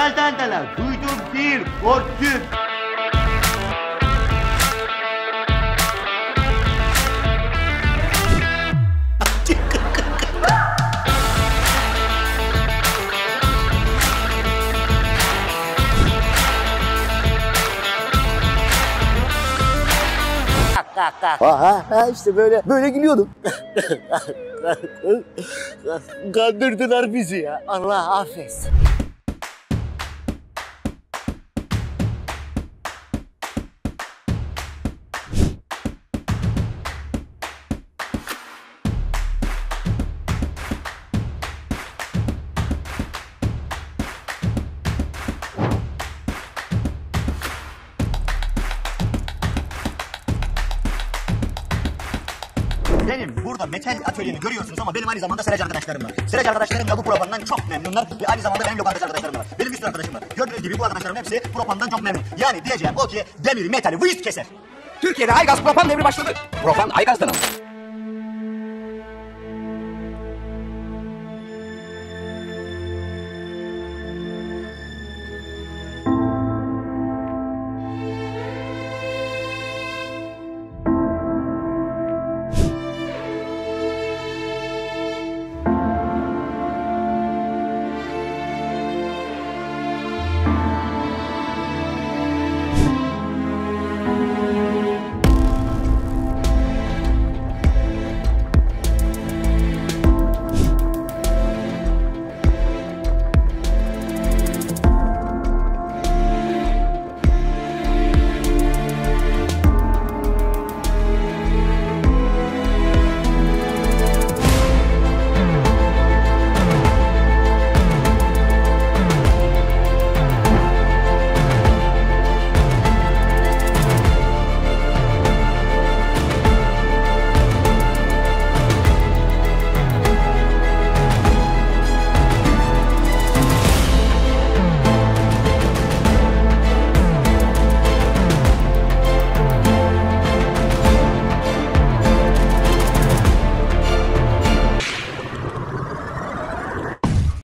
Kazandılar. Duydum değil, korktum. Ha işte böyle gülüyordum. Kandırdılar bizi ya. Allah affetsin. Benim burada metal atölyemi görüyorsunuz ama benim aynı zamanda seracı arkadaşlarım var. Seracı arkadaşlarım da bu propandan çok memnunlar ve aynı zamanda benim lokantacı arkadaşlarım var. Benim bir sürü arkadaşım var. Gördüğünüz gibi bu arkadaşlarım hepsi propandan çok memnun. Yani diyeceğim o ki demiri metali vıyıt keser. Türkiye'de Aygaz propan devri başladı. Propan Aygaz'dan alın.